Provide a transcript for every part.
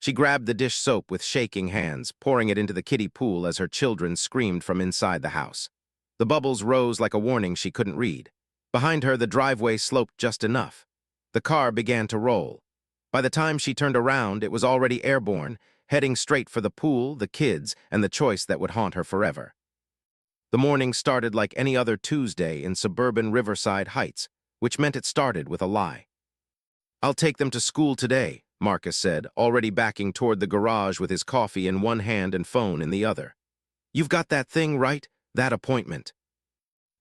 She grabbed the dish soap with shaking hands, pouring it into the kiddie pool as her children screamed from inside the house. The bubbles rose like a warning she couldn't read. Behind her, the driveway sloped just enough. The car began to roll. By the time she turned around, it was already airborne, heading straight for the pool, the kids, and the choice that would haunt her forever. The morning started like any other Tuesday in suburban Riverside Heights, which meant it started with a lie. "I'll take them to school today," Marcus said, already backing toward the garage with his coffee in one hand and phone in the other. "You've got that thing, right? That appointment."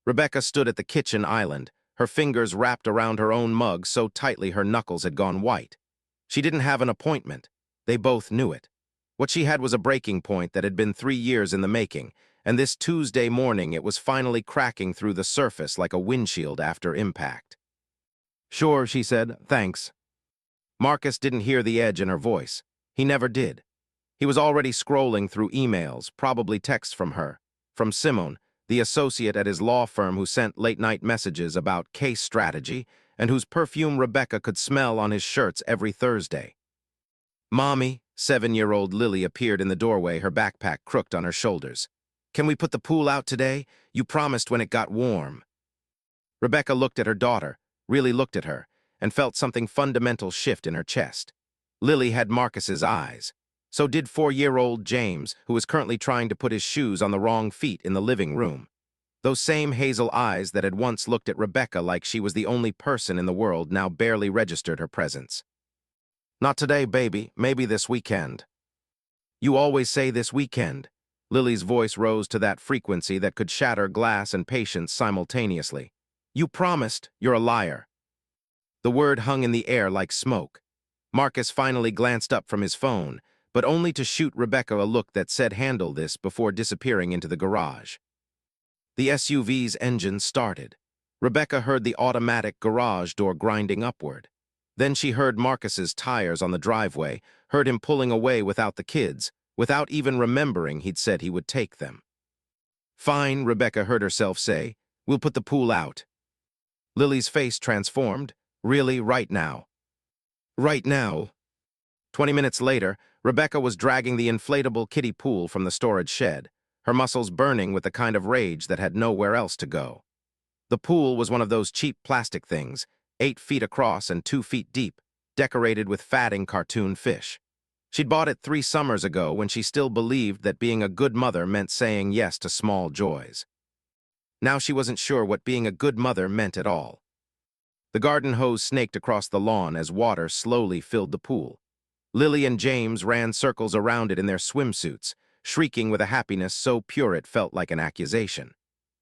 Rebecca stood at the kitchen island, her fingers wrapped around her own mug so tightly her knuckles had gone white. She didn't have an appointment. They both knew it. What she had was a breaking point that had been 3 years in the making, and this Tuesday morning it was finally cracking through the surface like a windshield after impact. "Sure," she said, "thanks." Marcus didn't hear the edge in her voice. He never did. He was already scrolling through emails, probably texts from her, from Simone, the associate at his law firm who sent late-night messages about case strategy and whose perfume Rebecca could smell on his shirts every Thursday. "Mommy," 7-year-old Lily appeared in the doorway, her backpack crooked on her shoulders. "Can we put the pool out today? You promised when it got warm." Rebecca looked at her daughter, really looked at her, and felt something fundamental shift in her chest. Lily had Marcus's eyes. So did 4-year-old James, who was currently trying to put his shoes on the wrong feet in the living room. Those same hazel eyes that had once looked at Rebecca like she was the only person in the world now barely registered her presence. "Not today, baby. Maybe this weekend." "You always say this weekend." Lily's voice rose to that frequency that could shatter glass and patience simultaneously. "You promised. You're a liar." The word hung in the air like smoke. Marcus finally glanced up from his phone, but only to shoot Rebecca a look that said handle this before disappearing into the garage. The SUV's engine started. Rebecca heard the automatic garage door grinding upward. Then she heard Marcus's tires on the driveway, heard him pulling away without the kids, without even remembering he'd said he would take them. "Fine," Rebecca heard herself say. "We'll put the pool out." Lily's face transformed. "Really, right now?" "Right now." 20 minutes later, Rebecca was dragging the inflatable kiddie pool from the storage shed, her muscles burning with the kind of rage that had nowhere else to go. The pool was one of those cheap plastic things, 8 feet across and 2 feet deep, decorated with fatting cartoon fish. She'd bought it 3 summers ago when she still believed that being a good mother meant saying yes to small joys. Now she wasn't sure what being a good mother meant at all. The garden hose snaked across the lawn as water slowly filled the pool. Lily and James ran circles around it in their swimsuits, shrieking with a happiness so pure it felt like an accusation.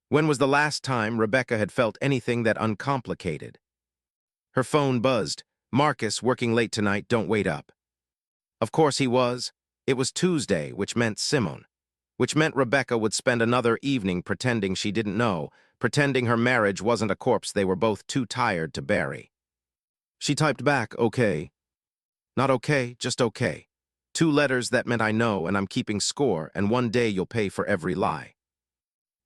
When was the last time Rebecca had felt anything that uncomplicated? Her phone buzzed. "Marcus, working late tonight, don't wait up." Of course he was. It was Tuesday, which meant Simone. Which meant Rebecca would spend another evening pretending she didn't know, pretending her marriage wasn't a corpse they were both too tired to bury. She typed back, "Okay." Not okay, just okay. 2 letters that meant I know and I'm keeping score, and one day you'll pay for every lie.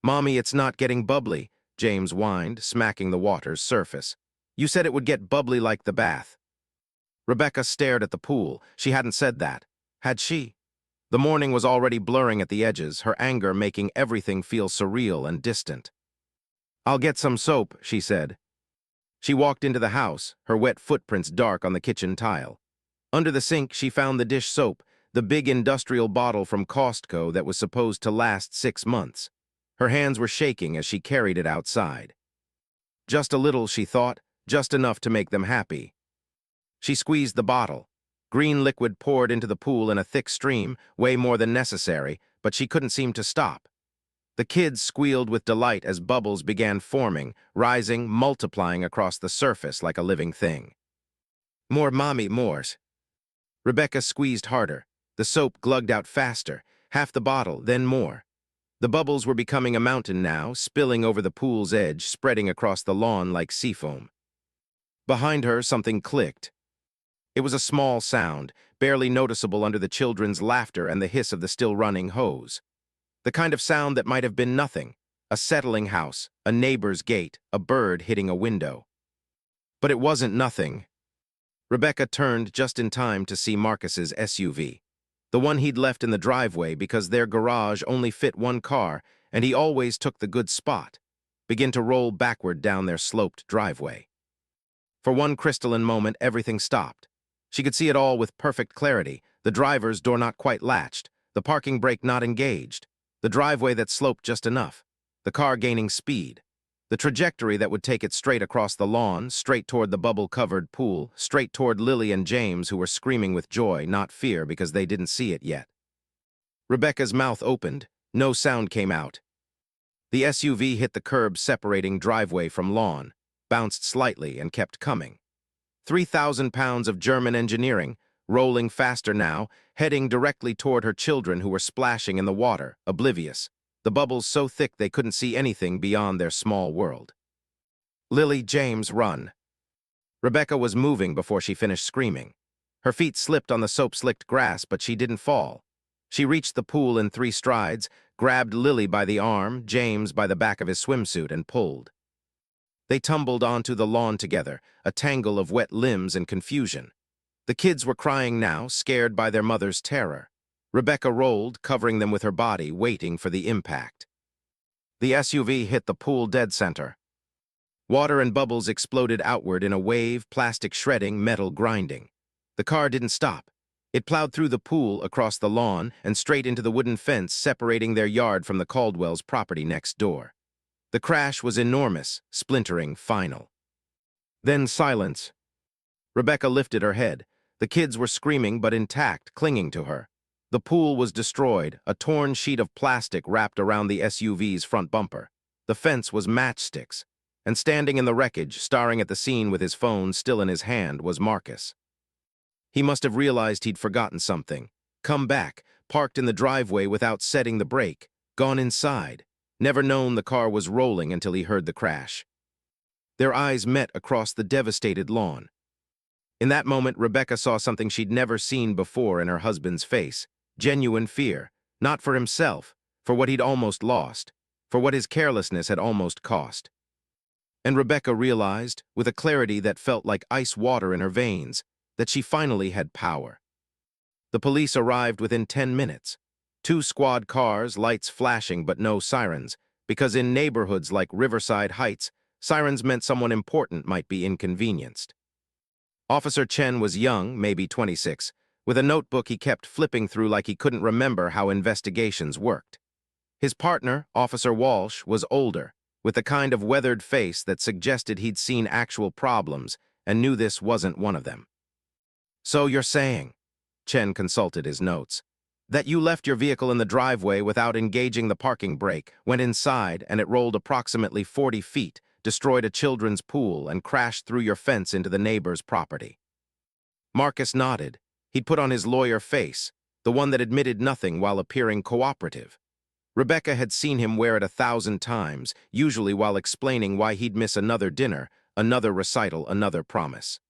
"Mommy, it's not getting bubbly," James whined, smacking the water's surface. "You said it would get bubbly like the bath." Rebecca stared at the pool. She hadn't said that. Had she? The morning was already blurring at the edges, her anger making everything feel surreal and distant. "I'll get some soap," she said. She walked into the house, her wet footprints dark on the kitchen tile. Under the sink, she found the dish soap, the big industrial bottle from Costco that was supposed to last 6 months. Her hands were shaking as she carried it outside. Just a little, she thought, just enough to make them happy. She squeezed the bottle. Green liquid poured into the pool in a thick stream, way more than necessary, but she couldn't seem to stop. The kids squealed with delight as bubbles began forming, rising, multiplying across the surface like a living thing. "More, Mommy, mores." Rebecca squeezed harder. The soap glugged out faster, half the bottle, then more. The bubbles were becoming a mountain now, spilling over the pool's edge, spreading across the lawn like seafoam. Behind her, something clicked. It was a small sound, barely noticeable under the children's laughter and the hiss of the still-running hose. The kind of sound that might have been nothing, a settling house, a neighbor's gate, a bird hitting a window. But it wasn't nothing. Rebecca turned just in time to see Marcus's SUV, the one he'd left in the driveway because their garage only fit one car and he always took the good spot, begin to roll backward down their sloped driveway. For one crystalline moment, everything stopped. She could see it all with perfect clarity, the driver's door not quite latched, the parking brake not engaged, the driveway that sloped just enough, the car gaining speed, the trajectory that would take it straight across the lawn, straight toward the bubble-covered pool, straight toward Lily and James, who were screaming with joy, not fear, because they didn't see it yet. Rebecca's mouth opened. No sound came out. The SUV hit the curb separating driveway from lawn, bounced slightly, and kept coming. 3,000 pounds of German engineering, rolling faster now, heading directly toward her children who were splashing in the water, oblivious, the bubbles so thick they couldn't see anything beyond their small world. Lily, James, run. Rebecca was moving before she finished screaming. Her feet slipped on the soap-slicked grass, but she didn't fall. She reached the pool in 3 strides, grabbed Lily by the arm, James by the back of his swimsuit, and pulled. They tumbled onto the lawn together, a tangle of wet limbs and confusion. The kids were crying now, scared by their mother's terror. Rebecca rolled, covering them with her body, waiting for the impact. The SUV hit the pool dead center. Water and bubbles exploded outward in a wave, plastic shredding, metal grinding. The car didn't stop. It plowed through the pool, across the lawn, and straight into the wooden fence separating their yard from the Caldwells' property next door. The crash was enormous, splintering, final. Then silence. Rebecca lifted her head. The kids were screaming but intact, clinging to her. The pool was destroyed, a torn sheet of plastic wrapped around the SUV's front bumper. The fence was matchsticks. And standing in the wreckage, staring at the scene with his phone still in his hand, was Marcus. He must have realized he'd forgotten something. Come back, parked in the driveway without setting the brake, gone inside. Never known the car was rolling until he heard the crash. Their eyes met across the devastated lawn. In that moment, Rebecca saw something she'd never seen before in her husband's face. Genuine fear, not for himself, for what he'd almost lost, for what his carelessness had almost cost. And Rebecca realized, with a clarity that felt like ice water in her veins, that she finally had power. The police arrived within 10 minutes. 2 squad cars, lights flashing but no sirens, because in neighborhoods like Riverside Heights, sirens meant someone important might be inconvenienced. Officer Chen was young, maybe 26, with a notebook he kept flipping through like he couldn't remember how investigations worked. His partner, Officer Walsh, was older, with the kind of weathered face that suggested he'd seen actual problems and knew this wasn't one of them. "So you're saying," Chen consulted his notes, "that you left your vehicle in the driveway without engaging the parking brake, went inside, and it rolled approximately 40 feet, destroyed a children's pool, and crashed through your fence into the neighbor's property?" Marcus nodded. He'd put on his lawyer face, the one that admitted nothing while appearing cooperative. Rebecca had seen him wear it 1,000 times, usually while explaining why he'd miss another dinner, another recital, another promise.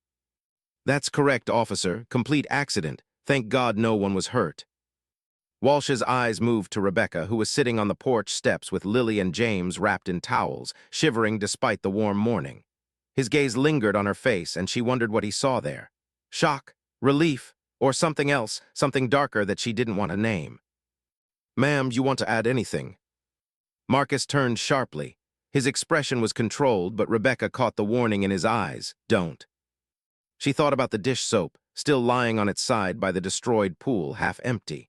"That's correct, officer. Complete accident. Thank God no one was hurt." Walsh's eyes moved to Rebecca, who was sitting on the porch steps with Lily and James wrapped in towels, shivering despite the warm morning. His gaze lingered on her face, and she wondered what he saw there. Shock, relief, or something else, something darker that she didn't want to name. "Ma'am, you want to add anything?" Marcus turned sharply. His expression was controlled, but Rebecca caught the warning in his eyes. "Don't." She thought about the dish soap, still lying on its side by the destroyed pool, half empty.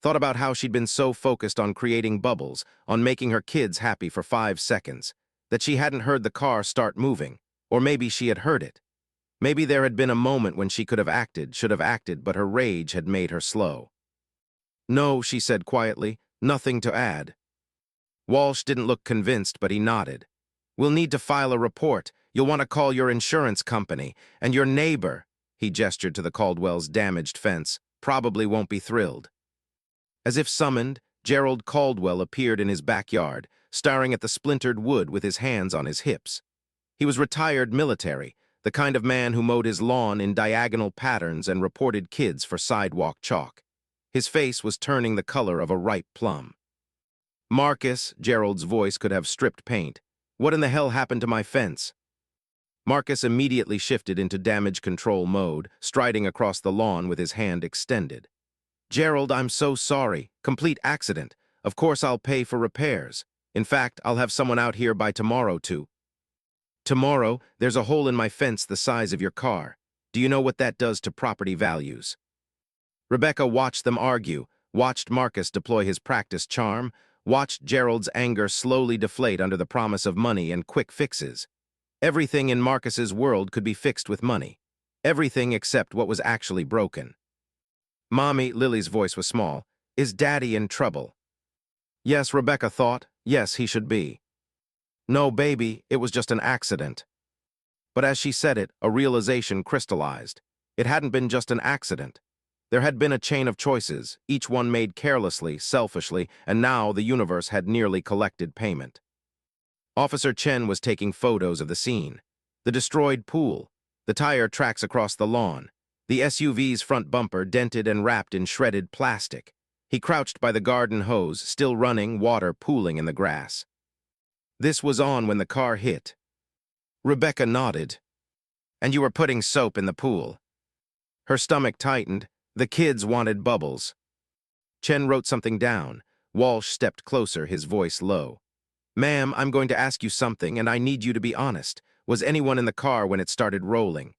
Thought about how she'd been so focused on creating bubbles, on making her kids happy for 5 seconds, that she hadn't heard the car start moving, or maybe she had heard it. Maybe there had been a moment when she could have acted, should have acted, but her rage had made her slow. "No," she said quietly, "nothing to add." Walsh didn't look convinced, but he nodded. "We'll need to file a report. You'll want to call your insurance company, and your neighbor," he gestured to the Caldwells' damaged fence, "probably won't be thrilled." As if summoned, Gerald Caldwell appeared in his backyard, staring at the splintered wood with his hands on his hips. He was retired military, the kind of man who mowed his lawn in diagonal patterns and reported kids for sidewalk chalk. His face was turning the color of a ripe plum. "Marcus," Gerald's voice could have stripped paint, "what in the hell happened to my fence?" Marcus immediately shifted into damage control mode, striding across the lawn with his hand extended. "Gerald, I'm so sorry. Complete accident. Of course I'll pay for repairs. In fact, I'll have someone out here by tomorrow too." "Tomorrow, there's a hole in my fence the size of your car. Do you know what that does to property values?" Rebecca watched them argue, watched Marcus deploy his practice charm, watched Gerald's anger slowly deflate under the promise of money and quick fixes. Everything in Marcus's world could be fixed with money. Everything except what was actually broken. "Mommy," Lily's voice was small, "is Daddy in trouble?" Yes, Rebecca thought. Yes, he should be. "No, baby, it was just an accident." But as she said it, a realization crystallized. It hadn't been just an accident. There had been a chain of choices, each one made carelessly, selfishly, and now the universe had nearly collected payment. Officer Chen was taking photos of the scene. The destroyed pool, the tire tracks across the lawn, the SUV's front bumper dented and wrapped in shredded plastic. He crouched by the garden hose, still running, water pooling in the grass. This was on when the car hit. Rebecca nodded. "And you were putting soap in the pool." Her stomach tightened. The kids wanted bubbles. Chen wrote something down. Walsh stepped closer, his voice low. "Ma'am, I'm going to ask you something, and I need you to be honest. Was anyone in the car when it started rolling?"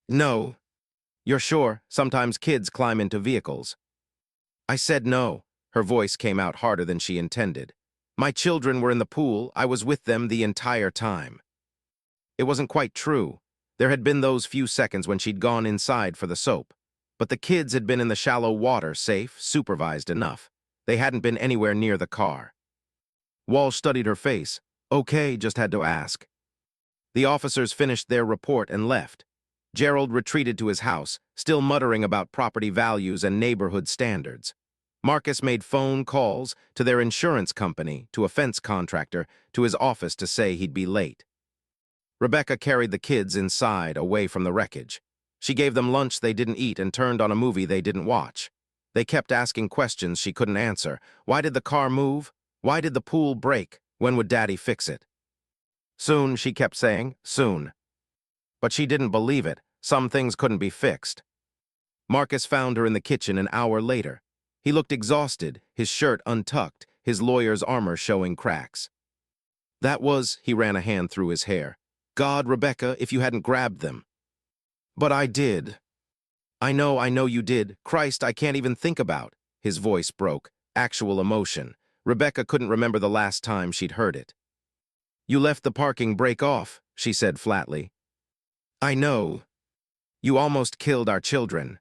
"No." "You're sure? Sometimes kids climb into vehicles." "I said no." Her voice came out harder than she intended. "My children were in the pool. I was with them the entire time." It wasn't quite true. There had been those few seconds when she'd gone inside for the soap. But the kids had been in the shallow water, safe, supervised enough. They hadn't been anywhere near the car. Walsh studied her face. "Okay, just had to ask." The officers finished their report and left. Gerald retreated to his house, still muttering about property values and neighborhood standards. Marcus made phone calls to their insurance company, to a fence contractor, to his office to say he'd be late. Rebecca carried the kids inside, away from the wreckage. She gave them lunch they didn't eat and turned on a movie they didn't watch. They kept asking questions she couldn't answer. Why did the car move? Why did the pool break? When would Daddy fix it? Soon, she kept saying, soon. But she didn't believe it. Some things couldn't be fixed. Marcus found her in the kitchen an hour later. He looked exhausted, his shirt untucked, his lawyer's armor showing cracks. He ran a hand through his hair. "God, Rebecca, if you hadn't grabbed them." "But I did." I know you did. Christ, I can't even think about." His voice broke, actual emotion. Rebecca couldn't remember the last time she'd heard it. "You left the parking brake off," she said flatly. "I know. You almost killed our children."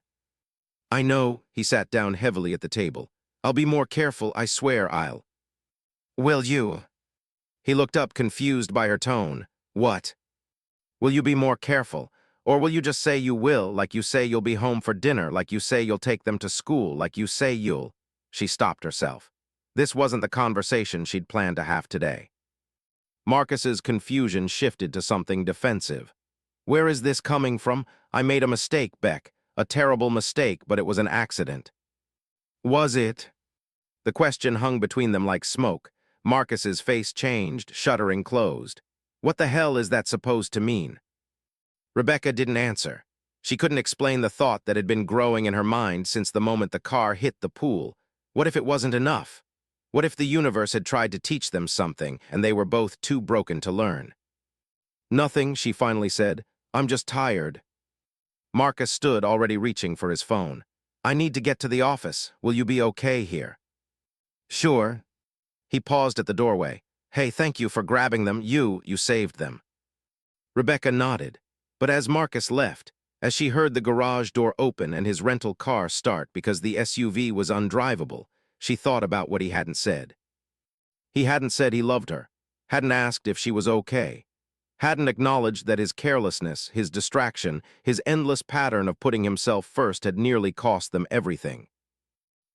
"I know." He sat down heavily at the table. "I'll be more careful, I swear I'll." "Will you?" He looked up, confused by her tone. "What?" "Will you be more careful? Or will you just say you will, like you say you'll be home for dinner, like you say you'll take them to school, like you say you'll—" She stopped herself. This wasn't the conversation she'd planned to have today. Marcus's confusion shifted to something defensive. "Where is this coming from? I made a mistake, Beck. A terrible mistake, but it was an accident." "Was it?" The question hung between them like smoke. Marcus's face changed, shuttering closed. "What the hell is that supposed to mean?" Rebecca didn't answer. She couldn't explain the thought that had been growing in her mind since the moment the car hit the pool. What if it wasn't enough? What if the universe had tried to teach them something, and they were both too broken to learn? "Nothing," she finally said. "I'm just tired." Marcus stood, already reaching for his phone. "I need to get to the office. Will you be okay here?" "Sure." He paused at the doorway. "Hey, thank you for grabbing them. You saved them." Rebecca nodded. But as Marcus left, as she heard the garage door open and his rental car start because the SUV was undrivable, she thought about what he hadn't said. He hadn't said he loved her, hadn't asked if she was okay, hadn't acknowledged that his carelessness, his distraction, his endless pattern of putting himself first had nearly cost them everything.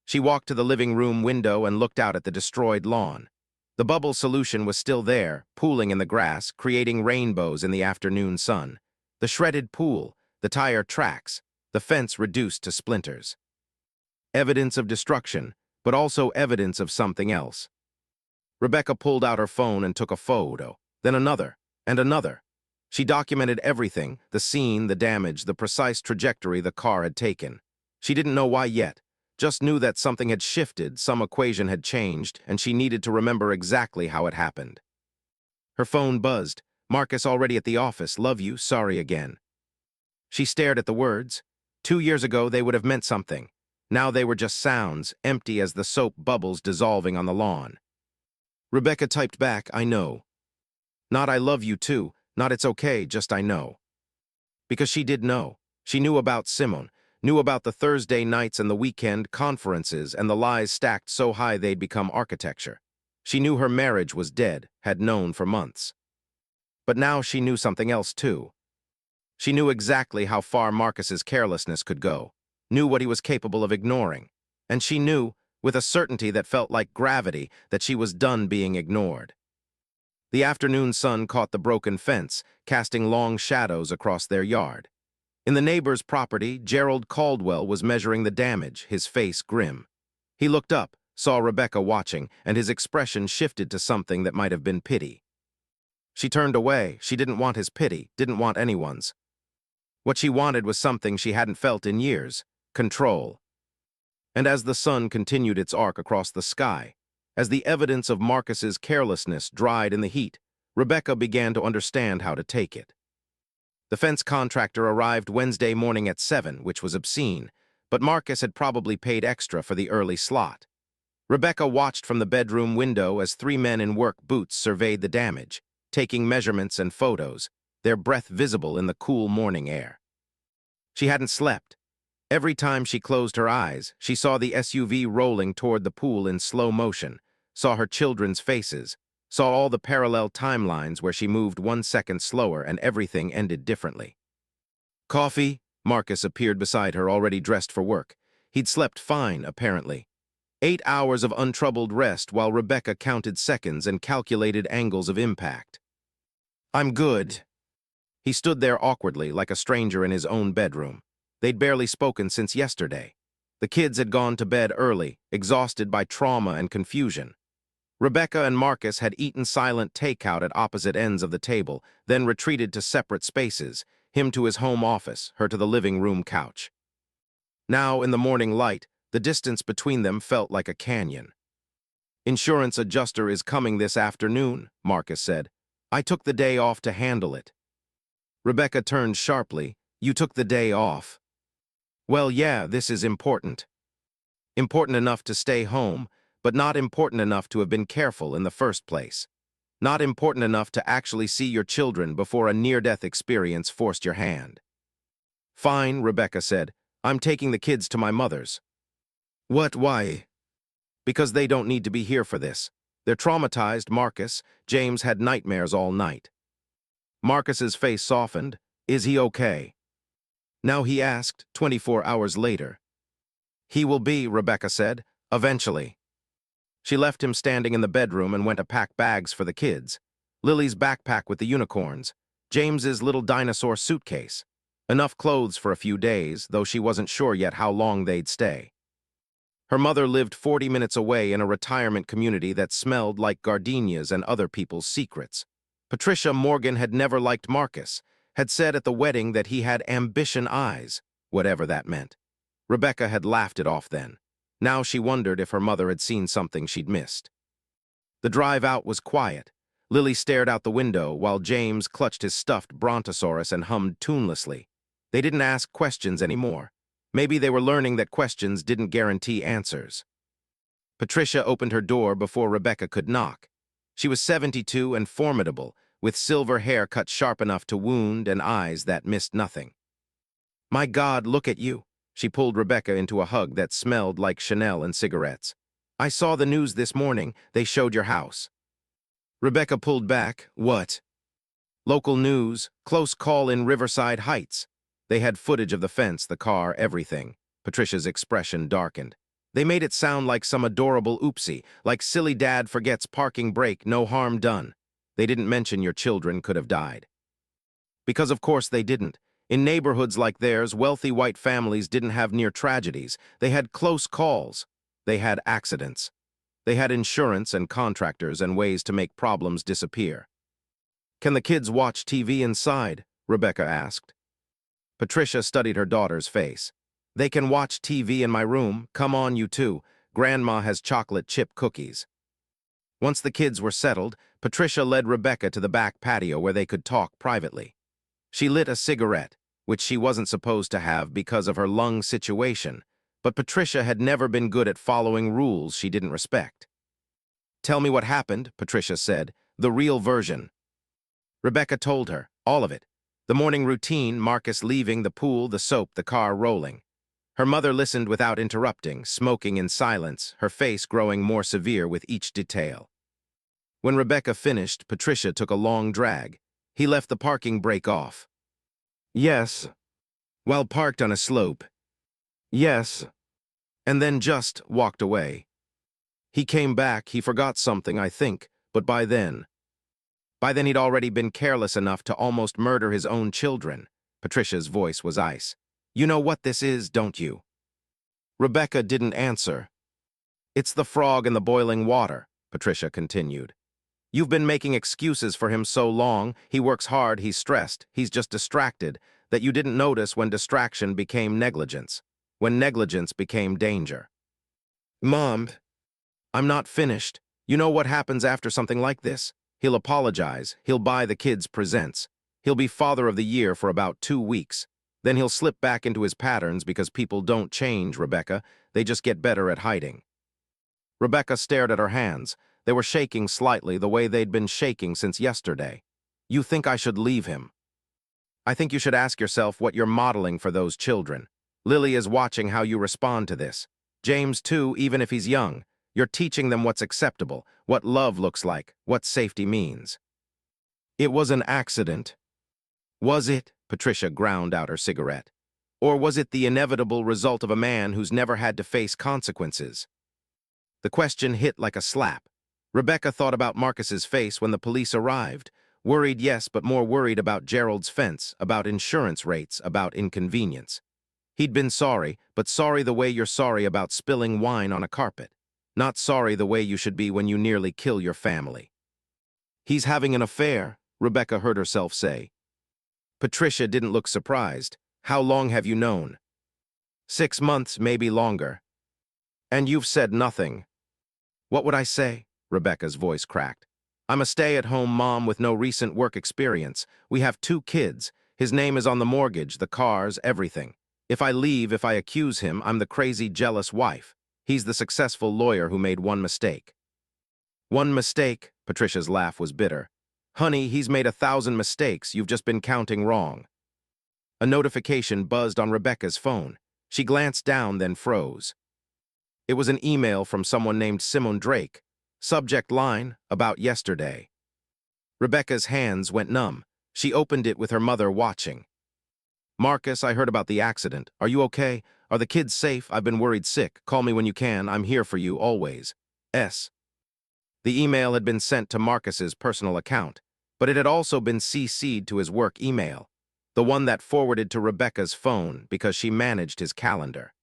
She walked to the living room window and looked out at the destroyed lawn. The bubble solution was still there, pooling in the grass, creating rainbows in the afternoon sun. The shredded pool, the tire tracks, the fence reduced to splinters. Evidence of destruction, but also evidence of something else. Rebecca pulled out her phone and took a photo, then another, and another. She documented everything, the scene, the damage, the precise trajectory the car had taken. She didn't know why yet, just knew that something had shifted, some equation had changed, and she needed to remember exactly how it happened. Her phone buzzed. Marcus already at the office. Love you, sorry again. She stared at the words. 2 years ago, they would have meant something. Now they were just sounds, empty as the soap bubbles dissolving on the lawn. Rebecca typed back, I know. Not I love you too, not it's okay, just I know. Because she did know. She knew about Simone, knew about the Thursday nights and the weekend conferences and the lies stacked so high they'd become architecture. She knew her marriage was dead, had known for months. But now she knew something else too. She knew exactly how far Marcus's carelessness could go, knew what he was capable of ignoring, and she knew, with a certainty that felt like gravity, that she was done being ignored. The afternoon sun caught the broken fence, casting long shadows across their yard. In the neighbor's property, Gerald Caldwell was measuring the damage, his face grim. He looked up, saw Rebecca watching, and his expression shifted to something that might have been pity. She turned away. She didn't want his pity, didn't want anyone's. What she wanted was something she hadn't felt in years, control. And as the sun continued its arc across the sky, as the evidence of Marcus's carelessness dried in the heat, Rebecca began to understand how to take it. The fence contractor arrived Wednesday morning at 7, which was obscene, but Marcus had probably paid extra for the early slot. Rebecca watched from the bedroom window as 3 men in work boots surveyed the damage, taking measurements and photos, their breath visible in the cool morning air. She hadn't slept. Every time she closed her eyes, she saw the SUV rolling toward the pool in slow motion, saw her children's faces, saw all the parallel timelines where she moved 1 second slower and everything ended differently. Coffee? Marcus appeared beside her, already dressed for work. He'd slept fine, apparently. 8 hours of untroubled rest while Rebecca counted seconds and calculated angles of impact. I'm good. He stood there awkwardly, like a stranger in his own bedroom. They'd barely spoken since yesterday. The kids had gone to bed early, exhausted by trauma and confusion. Rebecca and Marcus had eaten silent takeout at opposite ends of the table, then retreated to separate spaces, him to his home office, her to the living room couch. Now, in the morning light, the distance between them felt like a canyon. Insurance adjuster is coming this afternoon, Marcus said. I took the day off to handle it. Rebecca turned sharply. You took the day off. Well, yeah, this is important. Important enough to stay home, but not important enough to have been careful in the first place. Not important enough to actually see your children before a near-death experience forced your hand. Fine, Rebecca said. I'm taking the kids to my mother's. What, why? Because they don't need to be here for this. They're traumatized, Marcus. James had nightmares all night. Marcus's face softened. Is he okay? Now he asked, 24 hours later. He will be, Rebecca said, eventually. She left him standing in the bedroom and went to pack bags for the kids. Lily's backpack with the unicorns. James's little dinosaur suitcase. Enough clothes for a few days, though she wasn't sure yet how long they'd stay. Her mother lived 40 minutes away in a retirement community that smelled like gardenias and other people's secrets. Patricia Morgan had never liked Marcus, had said at the wedding that he had ambition eyes, whatever that meant. Rebecca had laughed it off then. Now she wondered if her mother had seen something she'd missed. The drive out was quiet. Lily stared out the window while James clutched his stuffed brontosaurus and hummed tunelessly. They didn't ask questions anymore. Maybe they were learning that questions didn't guarantee answers. Patricia opened her door before Rebecca could knock. She was 72 and formidable, with silver hair cut sharp enough to wound and eyes that missed nothing. My God, look at you. She pulled Rebecca into a hug that smelled like Chanel and cigarettes. I saw the news this morning. They showed your house. Rebecca pulled back. What? Local news. Close call in Riverside Heights. They had footage of the fence, the car, everything. Patricia's expression darkened. They made it sound like some adorable oopsie, like silly dad forgets parking brake, no harm done. They didn't mention your children could have died. Because of course they didn't. In neighborhoods like theirs, wealthy white families didn't have near tragedies. They had close calls. They had accidents. They had insurance and contractors and ways to make problems disappear. Can the kids watch TV inside? Rebecca asked. Patricia studied her daughter's face. They can watch TV in my room. Come on, you two. Grandma has chocolate chip cookies. Once the kids were settled, Patricia led Rebecca to the back patio where they could talk privately. She lit a cigarette, which she wasn't supposed to have because of her lung situation, but Patricia had never been good at following rules she didn't respect. Tell me what happened, Patricia said, the real version. Rebecca told her, all of it. The morning routine, Marcus leaving, the pool, the soap, the car rolling. Her mother listened without interrupting, smoking in silence, her face growing more severe with each detail. When Rebecca finished, Patricia took a long drag. He left the parking brake off. Yes. While parked on a slope. Yes. And then just walked away. He came back, he forgot something, I think, but by then he'd already been careless enough to almost murder his own children. Patricia's voice was ice. You know what this is, don't you? Rebecca didn't answer. It's the frog in the boiling water, Patricia continued. You've been making excuses for him so long, he works hard, he's stressed, he's just distracted, that you didn't notice when distraction became negligence, when negligence became danger. Mom, I'm not finished. You know what happens after something like this? He'll apologize, he'll buy the kids presents. He'll be father of the year for about 2 weeks. Then he'll slip back into his patterns because people don't change, Rebecca. They just get better at hiding. Rebecca stared at her hands. They were shaking slightly the way they'd been shaking since yesterday. You think I should leave him? I think you should ask yourself what you're modeling for those children. Lily is watching how you respond to this. James, too, even if he's young. You're teaching them what's acceptable, what love looks like, what safety means. It was an accident. Was it? Patricia ground out her cigarette. Or was it the inevitable result of a man who's never had to face consequences? The question hit like a slap. Rebecca thought about Marcus's face when the police arrived. Worried, yes, but more worried about Gerald's fence, about insurance rates, about inconvenience. He'd been sorry, but sorry the way you're sorry about spilling wine on a carpet. Not sorry the way you should be when you nearly kill your family. He's having an affair, Rebecca heard herself say. Patricia didn't look surprised. How long have you known? 6 months, maybe longer. And you've said nothing. What would I say? Rebecca's voice cracked. I'm a stay-at-home mom with no recent work experience. We have 2 kids. His name is on the mortgage, the cars, everything. If I leave, if I accuse him, I'm the crazy, jealous wife. He's the successful lawyer who made one mistake. One mistake? Patricia's laugh was bitter. Honey, he's made 1,000 mistakes. You've just been counting wrong. A notification buzzed on Rebecca's phone. She glanced down, then froze. It was an email from someone named Simone Drake. Subject line, about yesterday. Rebecca's hands went numb. She opened it with her mother watching. Marcus, I heard about the accident. Are you okay? Are the kids safe? I've been worried sick. Call me when you can. I'm here for you, always. S. The email had been sent to Marcus's personal account, but it had also been CC'd to his work email, the one that forwarded to Rebecca's phone because she managed his calendar.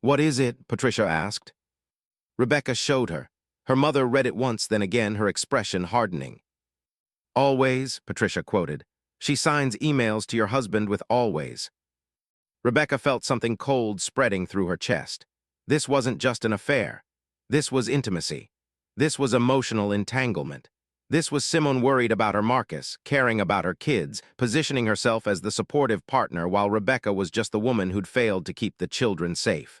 What is it? Patricia asked. Rebecca showed her. Her mother read it once, then again, her expression hardening. Always, Patricia quoted. She signs emails to your husband with always. Rebecca felt something cold spreading through her chest. This wasn't just an affair. This was intimacy. This was emotional entanglement. This was Simone worried about her Marcus, caring about her kids, positioning herself as the supportive partner while Rebecca was just the woman who'd failed to keep the children safe.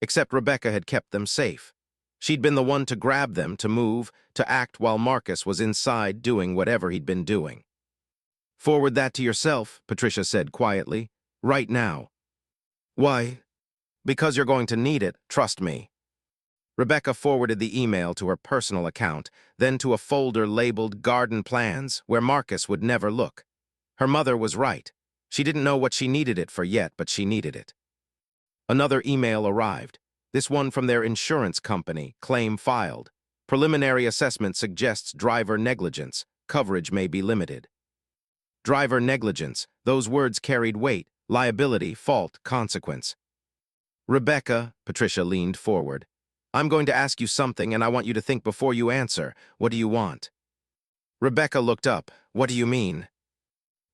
Except Rebecca had kept them safe. She'd been the one to grab them, to move, to act while Marcus was inside doing whatever he'd been doing. Forward that to yourself, Patricia said quietly. Right now. Why? Because you're going to need it, trust me. Rebecca forwarded the email to her personal account, then to a folder labeled Garden Plans, where Marcus would never look. Her mother was right. She didn't know what she needed it for yet, but she needed it. Another email arrived. This one from their insurance company, claim filed. Preliminary assessment suggests driver negligence. Coverage may be limited. Driver negligence. Those words carried weight. Liability, fault, consequence. Rebecca, Patricia leaned forward. I'm going to ask you something, and I want you to think before you answer. What do you want? Rebecca looked up. What do you mean?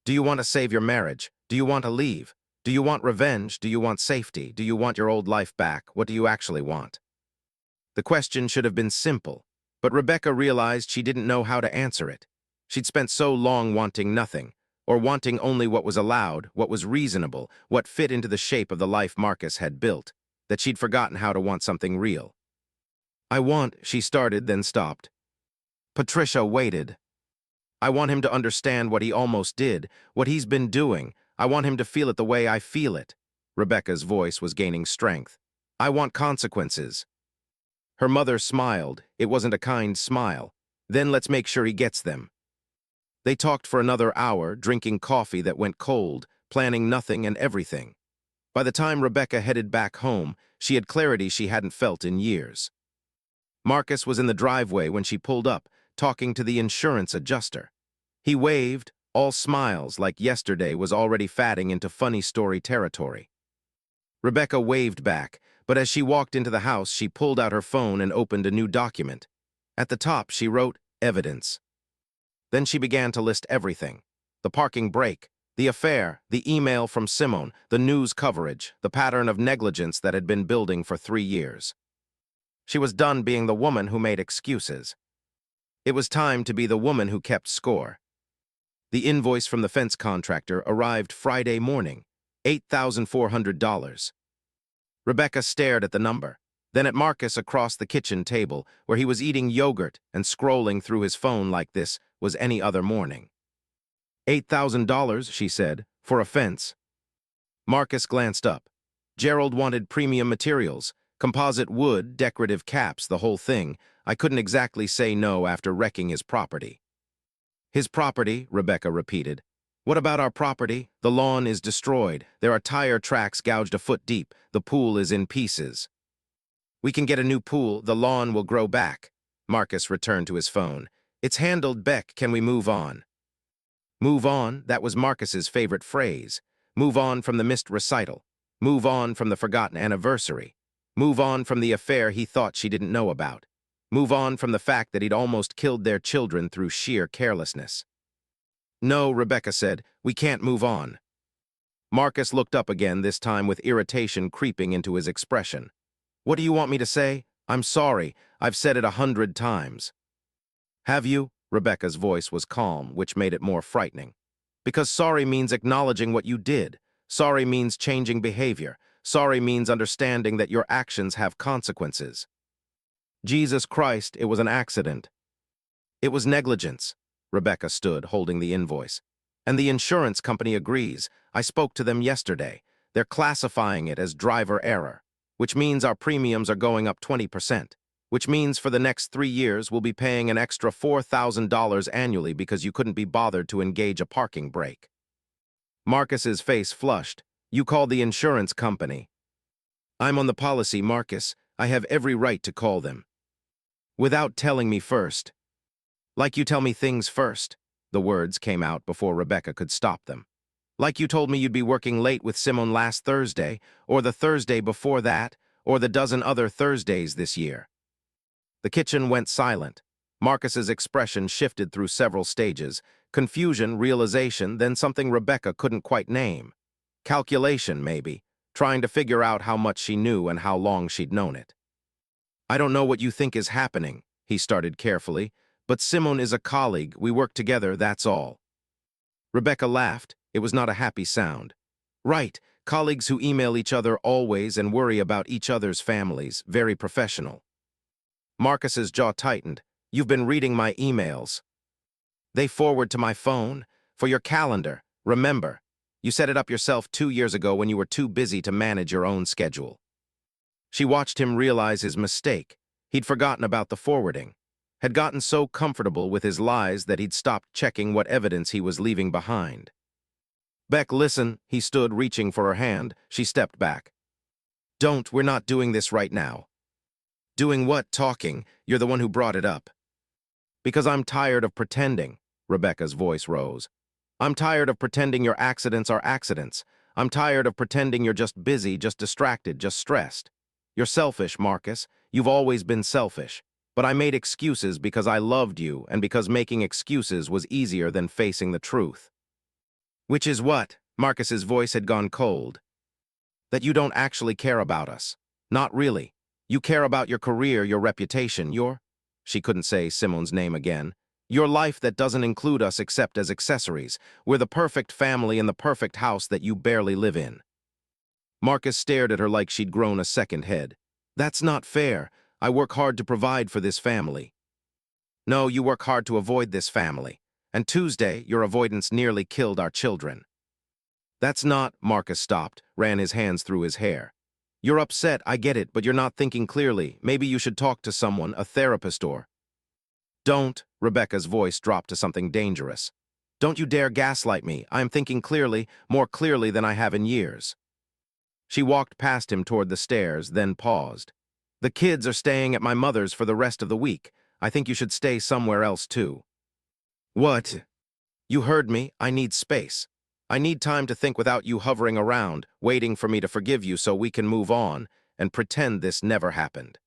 Do you want to save your marriage? Do you want to leave? Do you want revenge? Do you want safety? Do you want your old life back? What do you actually want? The question should have been simple, but Rebecca realized she didn't know how to answer it. She'd spent so long wanting nothing, or wanting only what was allowed, what was reasonable, what fit into the shape of the life Marcus had built, that she'd forgotten how to want something real. She started, then stopped. Patricia waited. I want him to understand what he almost did, what he's been doing. I want him to feel it the way I feel it. Rebecca's voice was gaining strength. I want consequences. Her mother smiled. It wasn't a kind smile. Then let's make sure he gets them. They talked for another hour, drinking coffee that went cold, planning nothing and everything. By the time Rebecca headed back home, she had clarity she hadn't felt in years. Marcus was in the driveway when she pulled up, talking to the insurance adjuster. He waved, all smiles, like yesterday was already fatting into funny story territory. Rebecca waved back, but as she walked into the house, she pulled out her phone and opened a new document. At the top, she wrote, evidence. Then she began to list everything. The parking brake, the affair, the email from Simone, the news coverage, the pattern of negligence that had been building for 3 years. She was done being the woman who made excuses. It was time to be the woman who kept score. The invoice from the fence contractor arrived Friday morning, $8,400. Rebecca stared at the number, then at Marcus across the kitchen table, where he was eating yogurt and scrolling through his phone like this was any other morning. $8,000, she said, for a fence. Marcus glanced up. Gerald wanted premium materials, composite wood, decorative caps, the whole thing. I couldn't exactly say no after wrecking his property. His property, Rebecca repeated. What about our property? The lawn is destroyed. There are tire tracks gouged a foot deep. The pool is in pieces. We can get a new pool. The lawn will grow back. Marcus returned to his phone. It's handled, Beck. Can we move on? Move on? That was Marcus's favorite phrase. Move on from the missed recital. Move on from the forgotten anniversary. Move on from the affair he thought she didn't know about. Move on from the fact that he'd almost killed their children through sheer carelessness. No, Rebecca said, we can't move on. Marcus looked up again, this time with irritation creeping into his expression. What do you want me to say? I'm sorry. I've said it 100 times. Have you? Rebecca's voice was calm, which made it more frightening. Because sorry means acknowledging what you did. Sorry means changing behavior. Sorry means understanding that your actions have consequences. Jesus Christ, it was an accident. It was negligence. Rebecca stood, holding the invoice. And the insurance company agrees. I spoke to them yesterday. They're classifying it as driver error, which means our premiums are going up 20%, which means for the next 3 years we'll be paying an extra $4,000 annually because you couldn't be bothered to engage a parking brake. Marcus's face flushed. You called the insurance company. I'm on the policy, Marcus. I have every right to call them. Without telling me first. Like you tell me things first. The words came out before Rebecca could stop them. Like you told me you'd be working late with Simone last Thursday, or the Thursday before that, or the dozen other Thursdays this year. The kitchen went silent. Marcus's expression shifted through several stages. Confusion, realization, then something Rebecca couldn't quite name. Calculation, maybe. Trying to figure out how much she knew and how long she'd known it. I don't know what you think is happening, he started carefully, but Simone is a colleague. We work together, that's all. Rebecca laughed. It was not a happy sound. Right, colleagues who email each other always and worry about each other's families, very professional. Marcus's jaw tightened. You've been reading my emails. They forward to my phone. For your calendar, remember. You set it up yourself 2 years ago when you were too busy to manage your own schedule. She watched him realize his mistake. He'd forgotten about the forwarding. Had gotten so comfortable with his lies that he'd stopped checking what evidence he was leaving behind. Beck, listen, he stood, reaching for her hand. She stepped back. Don't, we're not doing this right now. Doing what? Talking. You're the one who brought it up. Because I'm tired of pretending, Rebecca's voice rose. I'm tired of pretending your accidents are accidents. I'm tired of pretending you're just busy, just distracted, just stressed. You're selfish, Marcus. You've always been selfish. But I made excuses because I loved you and because making excuses was easier than facing the truth. Which is what? Marcus's voice had gone cold. That you don't actually care about us. Not really. You care about your career, your reputation, your— She couldn't say Simone's name again. Your life that doesn't include us except as accessories. We're the perfect family in the perfect house that you barely live in. Marcus stared at her like she'd grown a second head. That's not fair. I work hard to provide for this family. No, you work hard to avoid this family. And Tuesday, your avoidance nearly killed our children. That's not— Marcus stopped, ran his hands through his hair. You're upset, I get it, but you're not thinking clearly. Maybe you should talk to someone, a therapist or— Don't— Rebecca's voice dropped to something dangerous. Don't you dare gaslight me. I am thinking clearly, more clearly than I have in years. She walked past him toward the stairs, then paused. The kids are staying at my mother's for the rest of the week. I think you should stay somewhere else too. What? You heard me. I need space. I need time to think without you hovering around, waiting for me to forgive you so we can move on and pretend this never happened.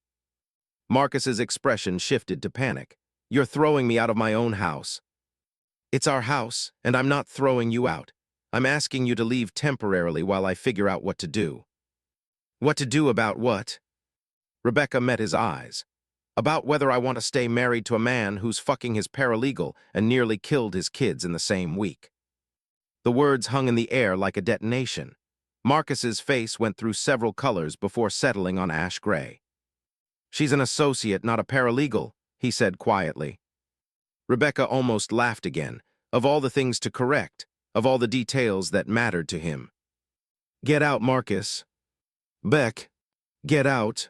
Marcus's expression shifted to panic. You're throwing me out of my own house. It's our house, and I'm not throwing you out. I'm asking you to leave temporarily while I figure out what to do. What to do about what? Rebecca met his eyes. About whether I want to stay married to a man who's fucking his paralegal and nearly killed his kids in the same week. The words hung in the air like a detonation. Marcus's face went through several colors before settling on ash gray. She's an associate, not a paralegal, he said quietly. Rebecca almost laughed again. Of all the things to correct, of all the details that mattered to him. Get out, Marcus. Beck, get out.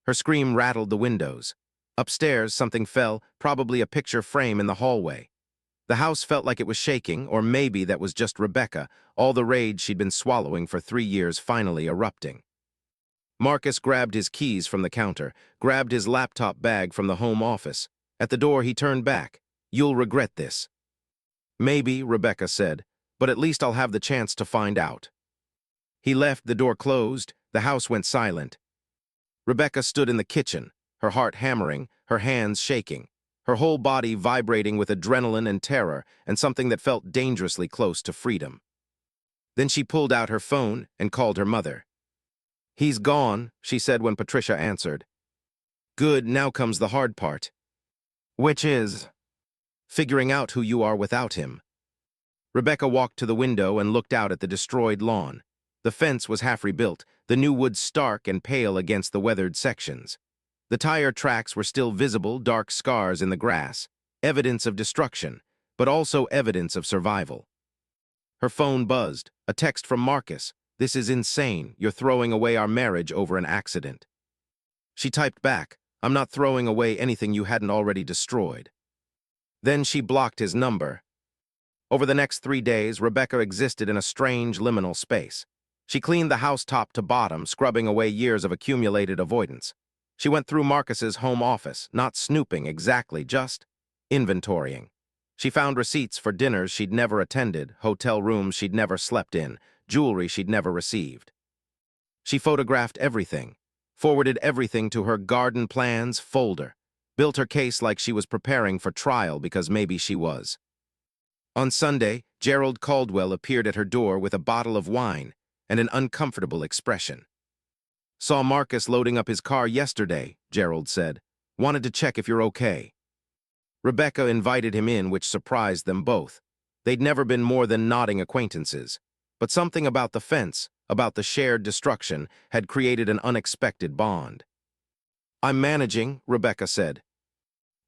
Her scream rattled the windows. Upstairs, something fell, probably a picture frame in the hallway. The house felt like it was shaking, or maybe that was just Rebecca, all the rage she'd been swallowing for 3 years finally erupting. Marcus grabbed his keys from the counter, grabbed his laptop bag from the home office. At the door, he turned back. You'll regret this. Maybe, Rebecca said, but at least I'll have the chance to find out. He left, the door closed, the house went silent. Rebecca stood in the kitchen, her heart hammering, her hands shaking, her whole body vibrating with adrenaline and terror and something that felt dangerously close to freedom. Then she pulled out her phone and called her mother. He's gone, she said when Patricia answered. Good, now comes the hard part. Which is? Figuring out who you are without him. Rebecca walked to the window and looked out at the destroyed lawn. The fence was half rebuilt, the new wood stark and pale against the weathered sections. The tire tracks were still visible, dark scars in the grass, evidence of destruction, but also evidence of survival. Her phone buzzed, a text from Marcus. This is insane, you're throwing away our marriage over an accident. She typed back, I'm not throwing away anything you hadn't already destroyed. Then she blocked his number. Over the next 3 days, Rebecca existed in a strange liminal space. She cleaned the house top to bottom, scrubbing away years of accumulated avoidance. She went through Marcus's home office, not snooping exactly, just inventorying. She found receipts for dinners she'd never attended, hotel rooms she'd never slept in, jewelry she'd never received. She photographed everything, forwarded everything to her garden plans folder, built her case like she was preparing for trial because maybe she was. On Sunday, Gerald Caldwell appeared at her door with a bottle of wine and an uncomfortable expression. Saw Marcus loading up his car yesterday, Gerald said. Wanted to check if you're okay. Rebecca invited him in, which surprised them both. They'd never been more than nodding acquaintances. But something about the fence, about the shared destruction, had created an unexpected bond. I'm managing, Rebecca said.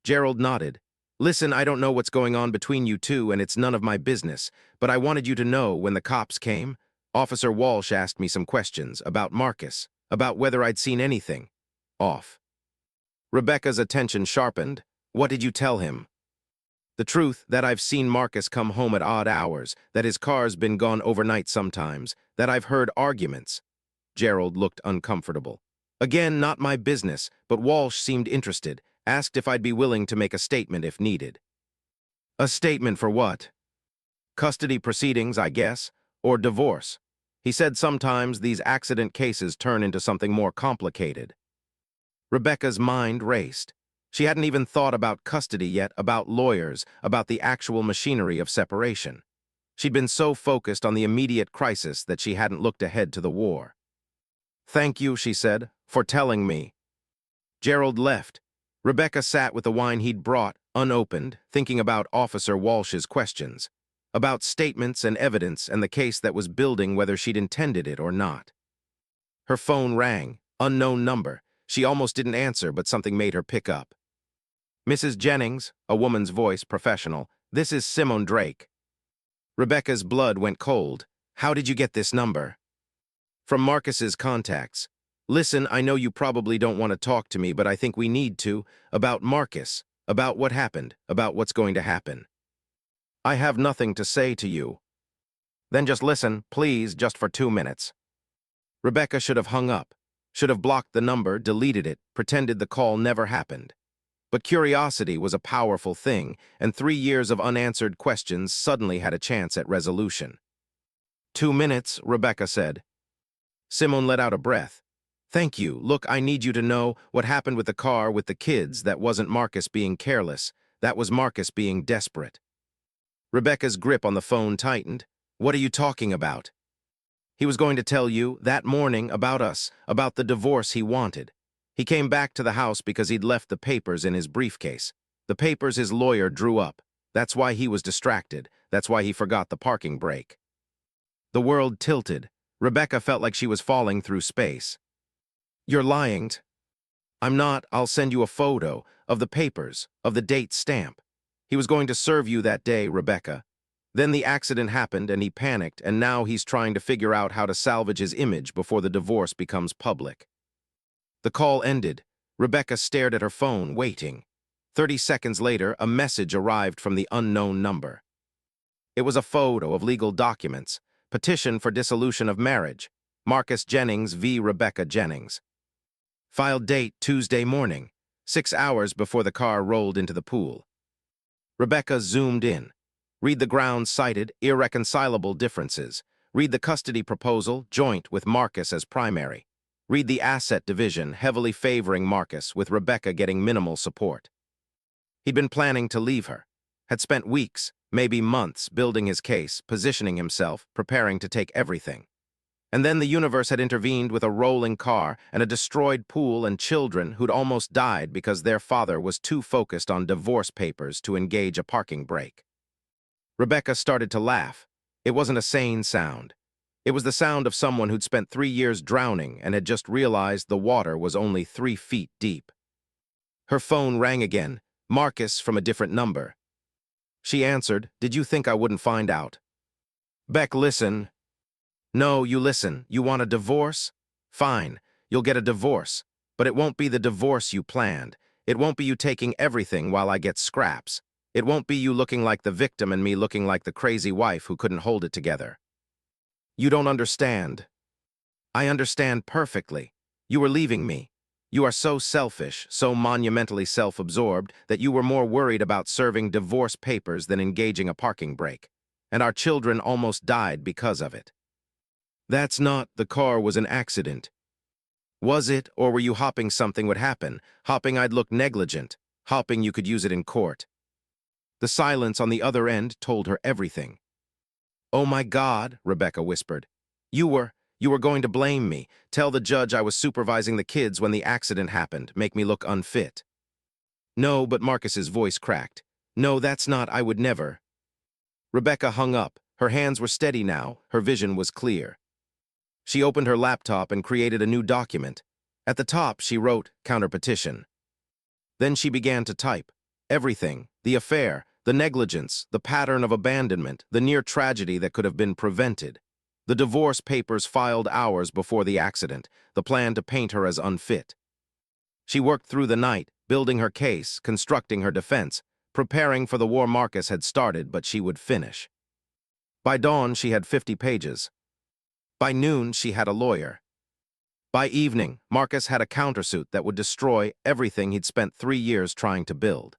Gerald nodded. Listen, I don't know what's going on between you two, and it's none of my business, but I wanted you to know when the cops came, Officer Walsh asked me some questions about Marcus, about whether I'd seen anything. Off. Rebecca's attention sharpened. What did you tell him? The truth, that I've seen Marcus come home at odd hours, that his car's been gone overnight sometimes, that I've heard arguments. Gerald looked uncomfortable. Again, not my business, but Walsh seemed interested, asked if I'd be willing to make a statement if needed. A statement for what? Custody proceedings, I guess, or divorce. He said sometimes these accident cases turn into something more complicated. Rebecca's mind raced. She hadn't even thought about custody yet, about lawyers, about the actual machinery of separation. She'd been so focused on the immediate crisis that she hadn't looked ahead to the war. "Thank you," she said, "for telling me." Gerald left. Rebecca sat with the wine he'd brought, unopened, thinking about Officer Walsh's questions, about statements and evidence and the case that was building whether she'd intended it or not. Her phone rang, unknown number. She almost didn't answer, but something made her pick up. "Mrs. Jennings," a woman's voice, professional, "this is Simone Drake." Rebecca's blood went cold. "How did you get this number?" "From Marcus's contacts. Listen, I know you probably don't want to talk to me, but I think we need to, about Marcus, about what happened, about what's going to happen." "I have nothing to say to you." "Then just listen, please, just for 2 minutes." Rebecca should have hung up, should have blocked the number, deleted it, pretended the call never happened. But curiosity was a powerful thing, and 3 years of unanswered questions suddenly had a chance at resolution. "2 minutes," Rebecca said. Simone let out a breath. "Thank you. Look, I need you to know what happened with the car, with the kids. That wasn't Marcus being careless. That was Marcus being desperate." Rebecca's grip on the phone tightened. "What are you talking about?" "He was going to tell you, that morning, about us, about the divorce he wanted. He came back to the house because he'd left the papers in his briefcase. The papers his lawyer drew up. That's why he was distracted. That's why he forgot the parking brake." The world tilted. Rebecca felt like she was falling through space. "You're lying." "I'm not. I'll send you a photo of the papers, of the date stamp. He was going to serve you that day, Rebecca. Then the accident happened and he panicked, and now he's trying to figure out how to salvage his image before the divorce becomes public." The call ended. Rebecca stared at her phone, waiting. 30 seconds later, a message arrived from the unknown number. It was a photo of legal documents. Petition for dissolution of marriage. Marcus Jennings v. Rebecca Jennings. Filed date Tuesday morning, 6 hours before the car rolled into the pool. Rebecca zoomed in. Read the grounds cited, irreconcilable differences. Read the custody proposal, joint with Marcus as primary. Read the asset division, heavily favoring Marcus, with Rebecca getting minimal support. He'd been planning to leave her. Had spent weeks, maybe months, building his case, positioning himself, preparing to take everything. And then the universe had intervened with a rolling car and a destroyed pool and children who'd almost died because their father was too focused on divorce papers to engage a parking brake. Rebecca started to laugh. It wasn't a sane sound. It was the sound of someone who'd spent 3 years drowning and had just realized the water was only 3 feet deep. Her phone rang again, Marcus from a different number. She answered, "Did you think I wouldn't find out?" "Beck, listen." "No, you listen. You want a divorce? Fine, you'll get a divorce. But it won't be the divorce you planned. It won't be you taking everything while I get scraps. It won't be you looking like the victim and me looking like the crazy wife who couldn't hold it together. You don't understand." "I understand perfectly. You were leaving me. You are so selfish, so monumentally self-absorbed, that you were more worried about serving divorce papers than engaging a parking brake. And our children almost died because of it." "That's not, the car was an accident." "Was it, or were you hoping something would happen? Hoping I'd look negligent? Hoping you could use it in court?" The silence on the other end told her everything. "Oh my God," Rebecca whispered. You were going to blame me, tell the judge I was supervising the kids when the accident happened, make me look unfit." "No," but Marcus's voice cracked. "No, that's not, I would never." Rebecca hung up. Her hands were steady now, her vision was clear. She opened her laptop and created a new document. At the top, she wrote, "Counterpetition." Then she began to type. Everything, the affair, the negligence, the pattern of abandonment, the near tragedy that could have been prevented. The divorce papers filed hours before the accident, the plan to paint her as unfit. She worked through the night, building her case, constructing her defense, preparing for the war Marcus had started, but she would finish. By dawn, she had 50 pages. By noon, she had a lawyer. By evening, Marcus had a countersuit that would destroy everything he'd spent 3 years trying to build.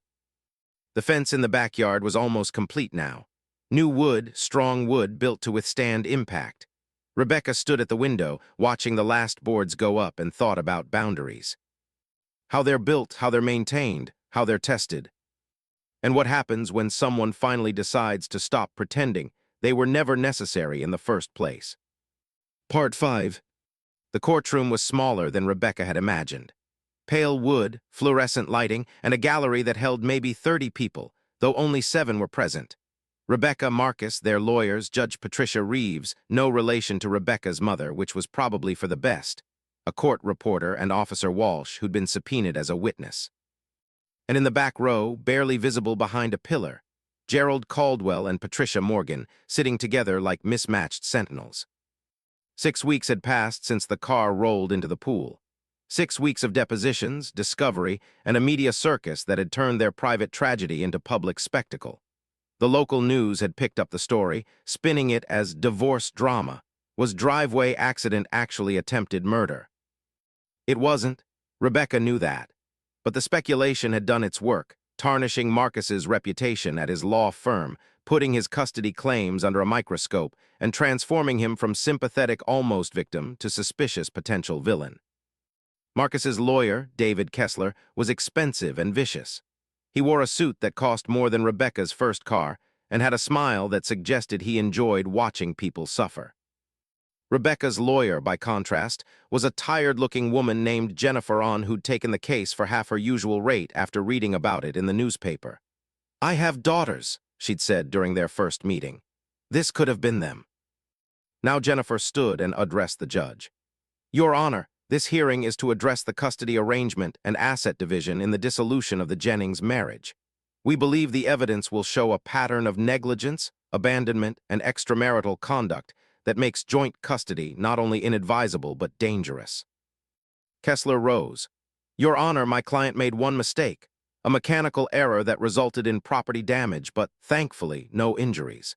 The fence in the backyard was almost complete now. New wood, strong wood built to withstand impact. Rebecca stood at the window, watching the last boards go up, and thought about boundaries. How they're built, how they're maintained, how they're tested, and what happens when someone finally decides to stop pretending they were never necessary in the first place. Part 5. The courtroom was smaller than Rebecca had imagined. Pale wood, fluorescent lighting, and a gallery that held maybe 30 people, though only 7 were present. Rebecca, Marcus, their lawyers, Judge Patricia Reeves, no relation to Rebecca's mother, which was probably for the best, a court reporter, and Officer Walsh, who'd been subpoenaed as a witness. And in the back row, barely visible behind a pillar, Gerald Caldwell and Patricia Morgan, sitting together like mismatched sentinels. 6 weeks had passed since the car rolled into the pool. 6 weeks of depositions, discovery, and a media circus that had turned their private tragedy into public spectacle. The local news had picked up the story, spinning it as divorce drama. Was driveway accident actually attempted murder? It wasn't. Rebecca knew that. But the speculation had done its work, tarnishing Marcus's reputation at his law firm, putting his custody claims under a microscope, and transforming him from sympathetic almost victim to suspicious potential villain. Marcus's lawyer, David Kessler, was expensive and vicious. He wore a suit that cost more than Rebecca's first car and had a smile that suggested he enjoyed watching people suffer. Rebecca's lawyer, by contrast, was a tired-looking woman named Jennifer who'd taken the case for half her usual rate after reading about it in the newspaper. "I have daughters," she'd said during their first meeting. "This could have been them." Now Jennifer stood and addressed the judge. "Your Honor, this hearing is to address the custody arrangement and asset division in the dissolution of the Jennings marriage. We believe the evidence will show a pattern of negligence, abandonment, and extramarital conduct that makes joint custody not only inadvisable but dangerous." Kessler rose. "Your Honor, my client made one mistake, a mechanical error that resulted in property damage, but thankfully no injuries.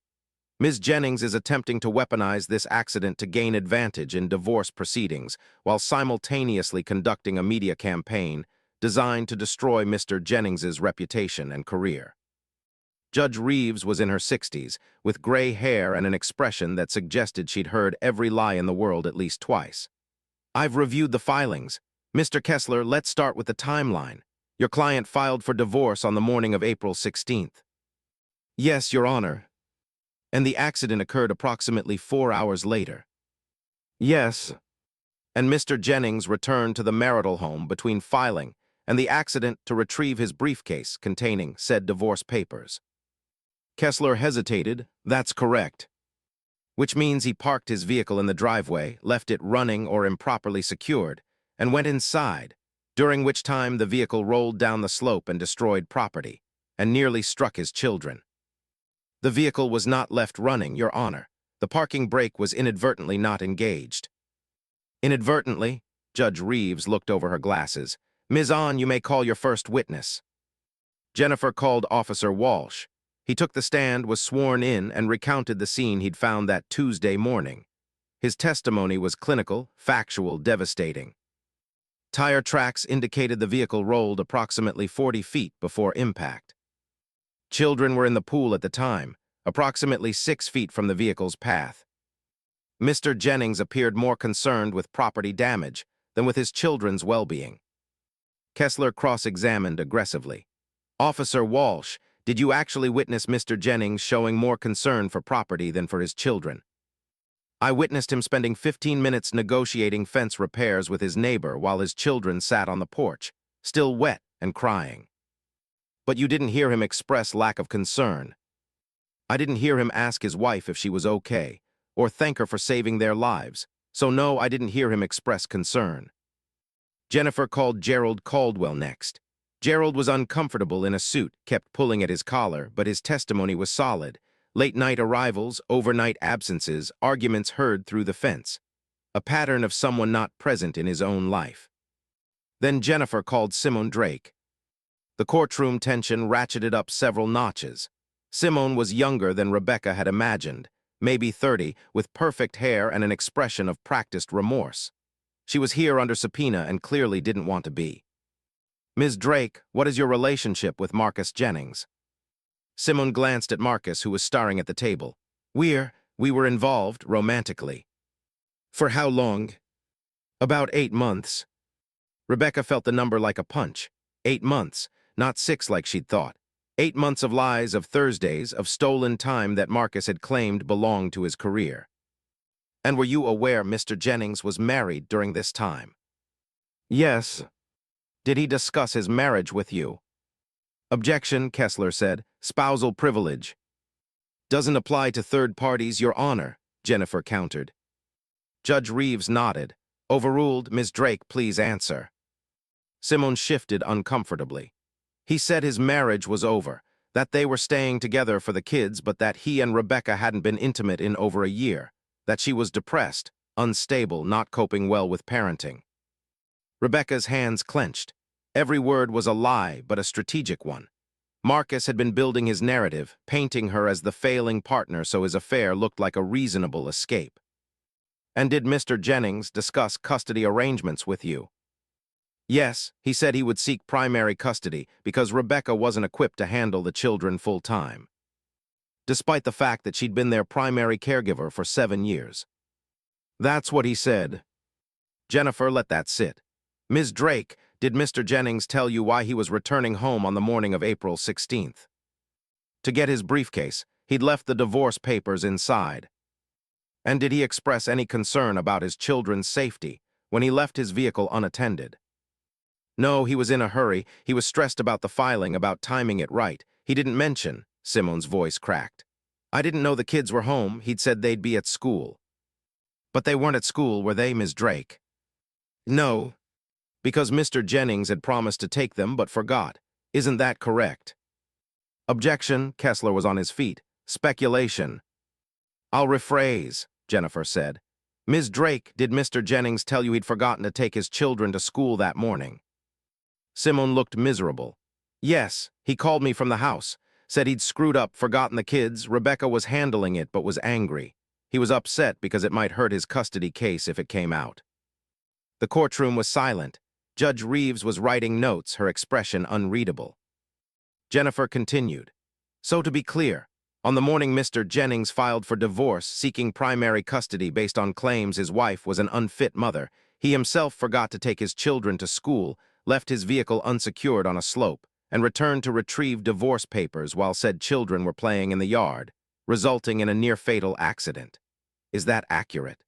Ms. Jennings is attempting to weaponize this accident to gain advantage in divorce proceedings while simultaneously conducting a media campaign designed to destroy Mr. Jennings's reputation and career." Judge Reeves was in her 60s, with gray hair and an expression that suggested she'd heard every lie in the world at least twice. "I've reviewed the filings. Mr. Kessler, let's start with the timeline. Your client filed for divorce on the morning of April 16th. "Yes, Your Honor." "And the accident occurred approximately 4 hours later." "Yes." "And Mr. Jennings returned to the marital home between filing and the accident to retrieve his briefcase containing said divorce papers." Kessler hesitated. "That's correct." "Which means he parked his vehicle in the driveway, left it running or improperly secured, and went inside, during which time the vehicle rolled down the slope and destroyed property, and nearly struck his children." "The vehicle was not left running, Your Honor. The parking brake was inadvertently not engaged." "Inadvertently?" Judge Reeves looked over her glasses. "Ms. You may call your first witness." Jennifer called Officer Walsh. He took the stand, was sworn in, and recounted the scene he'd found that Tuesday morning. His testimony was clinical, factual, devastating. Tire tracks indicated the vehicle rolled approximately 40 feet before impact. Children were in the pool at the time, approximately 6 feet from the vehicle's path. Mr. Jennings appeared more concerned with property damage than with his children's well-being. Kessler cross-examined aggressively. "Officer Walsh, did you actually witness Mr. Jennings showing more concern for property than for his children?" "I witnessed him spending 15 minutes negotiating fence repairs with his neighbor while his children sat on the porch, still wet and crying." "But you didn't hear him express lack of concern?" "I didn't hear him ask his wife if she was okay, or thank her for saving their lives, so no, I didn't hear him express concern." Jennifer called Gerald Caldwell next. Gerald was uncomfortable in a suit, kept pulling at his collar, but his testimony was solid. Late-night arrivals, overnight absences, arguments heard through the fence. A pattern of someone not present in his own life. Then Jennifer called Simone Drake. The courtroom tension ratcheted up several notches. Simone was younger than Rebecca had imagined, maybe 30, with perfect hair and an expression of practiced remorse. She was here under subpoena and clearly didn't want to be. "Ms. Drake, what is your relationship with Marcus Jennings?" Simone glanced at Marcus, who was staring at the table. We were involved romantically." "For how long?" "About 8 months." Rebecca felt the number like a punch. 8 months. not 6 like she'd thought. 8 months of lies, of Thursdays, of stolen time that Marcus had claimed belonged to his career. And were you aware Mr. Jennings was married during this time? Yes. Did he discuss his marriage with you? Objection, Kessler said. Spousal privilege. Doesn't apply to third parties, Your Honor, Jennifer countered. Judge Reeves nodded. Overruled. Ms. Drake, please answer. Simone shifted uncomfortably. He said his marriage was over, that they were staying together for the kids, but that he and Rebecca hadn't been intimate in over a year, that she was depressed, unstable, not coping well with parenting. Rebecca's hands clenched. Every word was a lie, but a strategic one. Marcus had been building his narrative, painting her as the failing partner so his affair looked like a reasonable escape. And did Mr. Jennings discuss custody arrangements with you? Yes, he said he would seek primary custody because Rebecca wasn't equipped to handle the children full-time, despite the fact that she'd been their primary caregiver for 7 years. That's what he said. Jennifer, let that sit. Ms. Drake, did Mr. Jennings tell you why he was returning home on the morning of April 16th? To get his briefcase. He'd left the divorce papers inside. And did he express any concern about his children's safety when he left his vehicle unattended? No, he was in a hurry. He was stressed about the filing, about timing it right. He didn't mention, Simone's voice cracked. I didn't know the kids were home. He'd said they'd be at school. But they weren't at school, were they, Ms. Drake? No, because Mr. Jennings had promised to take them but forgot. Isn't that correct? Objection, Kessler was on his feet. Speculation. I'll rephrase, Jennifer said. Ms. Drake, did Mr. Jennings tell you he'd forgotten to take his children to school that morning? Simone looked miserable. Yes, he called me from the house, said he'd screwed up, forgotten the kids. Rebecca was handling it but was angry. He was upset because it might hurt his custody case if it came out. The courtroom was silent. Judge Reeves was writing notes, her expression unreadable. Jennifer continued. So to be clear, on the morning Mr. Jennings filed for divorce, seeking primary custody based on claims his wife was an unfit mother, he himself forgot to take his children to school, left his vehicle unsecured on a slope, and returned to retrieve divorce papers while said children were playing in the yard, resulting in a near-fatal accident. Is that accurate?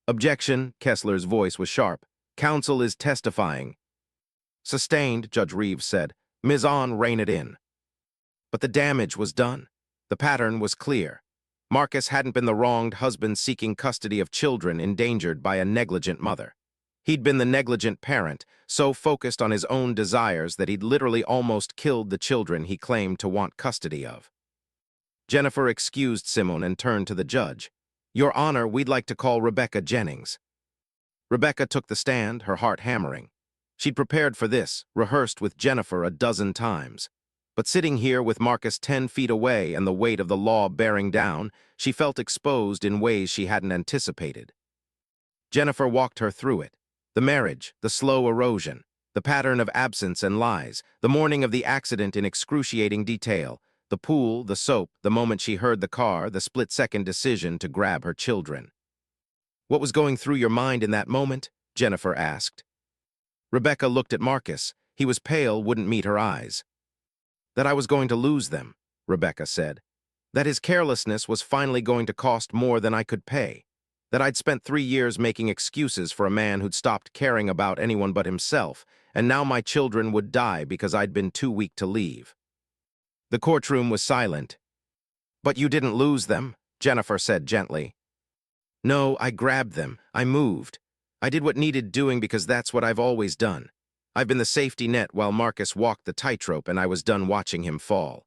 Objection, Kessler's voice was sharp. Counsel is testifying. Sustained, Judge Reeves said. Ms. On, rein it in. But the damage was done. The pattern was clear. Marcus hadn't been the wronged husband seeking custody of children endangered by a negligent mother. He'd been the negligent parent, so focused on his own desires that he'd literally almost killed the children he claimed to want custody of. Jennifer excused Simone and turned to the judge. Your Honor, we'd like to call Rebecca Jennings. Rebecca took the stand, her heart hammering. She'd prepared for this, rehearsed with Jennifer a dozen times. But sitting here with Marcus 10 feet away and the weight of the law bearing down, she felt exposed in ways she hadn't anticipated. Jennifer walked her through it. The marriage, the slow erosion, the pattern of absence and lies, the morning of the accident in excruciating detail, the pool, the soap, the moment she heard the car, the split-second decision to grab her children. What was going through your mind in that moment? Jennifer asked. Rebecca looked at Marcus. He was pale, wouldn't meet her eyes. That I was going to lose them, Rebecca said. That his carelessness was finally going to cost more than I could pay. That I'd spent 3 years making excuses for a man who'd stopped caring about anyone but himself, and now my children would die because I'd been too weak to leave. The courtroom was silent. But you didn't lose them, Jennifer said gently. No, I grabbed them. I moved. I did what needed doing because that's what I've always done. I've been the safety net while Marcus walked the tightrope and I was done watching him fall.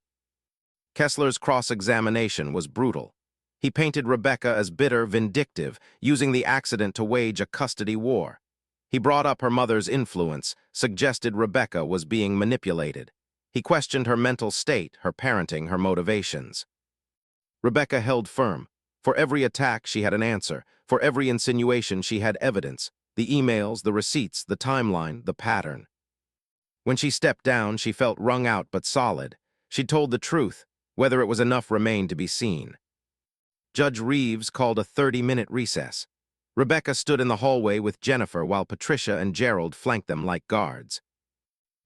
Kessler's cross-examination was brutal. He painted Rebecca as bitter, vindictive, using the accident to wage a custody war. He brought up her mother's influence, suggested Rebecca was being manipulated. He questioned her mental state, her parenting, her motivations. Rebecca held firm. For every attack, she had an answer. For every insinuation, she had evidence. The emails, the receipts, the timeline, the pattern. When she stepped down, she felt wrung out but solid. She told the truth. Whether it was enough remained to be seen. Judge Reeves called a 30-minute recess. Rebecca stood in the hallway with Jennifer while Patricia and Gerald flanked them like guards.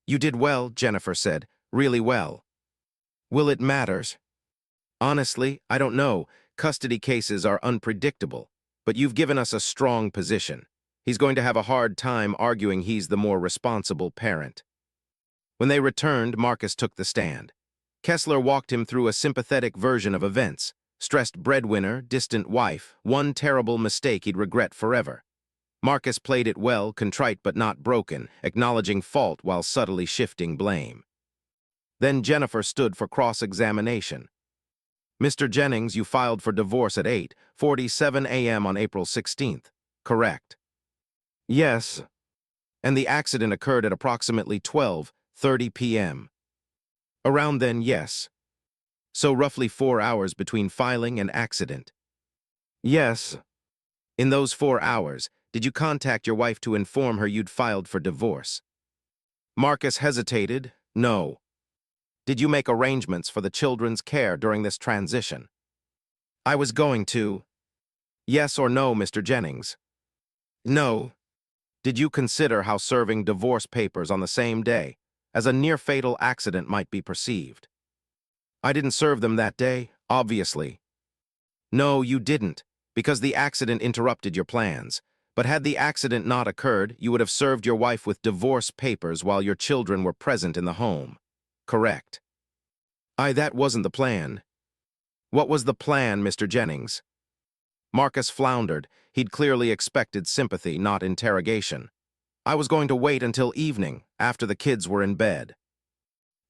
You did well, Jennifer said. Really well. Will it matters? Honestly, I don't know. Custody cases are unpredictable, but you've given us a strong position. He's going to have a hard time arguing he's the more responsible parent. When they returned, Marcus took the stand. Kessler walked him through a sympathetic version of events. Stressed breadwinner, distant wife, one terrible mistake he'd regret forever. Marcus played it well, contrite but not broken, acknowledging fault while subtly shifting blame. Then Jennifer stood for cross-examination. Mr. Jennings, you filed for divorce at 8:47 a.m. on April 16th, correct? Yes. And the accident occurred at approximately 12:30 p.m. Around then, yes. So roughly 4 hours between filing and accident. Yes. In those 4 hours, did you contact your wife to inform her you'd filed for divorce? Marcus hesitated. No. Did you make arrangements for the children's care during this transition? I was going to. Yes or no, Mr. Jennings? No. Did you consider how serving divorce papers on the same day as a near-fatal accident might be perceived? I didn't serve them that day, obviously. No, you didn't, because the accident interrupted your plans. But had the accident not occurred, you would have served your wife with divorce papers while your children were present in the home. Correct. That wasn't the plan. What was the plan, Mr. Jennings? Marcus floundered. He'd clearly expected sympathy, not interrogation. I was going to wait until evening, after the kids were in bed.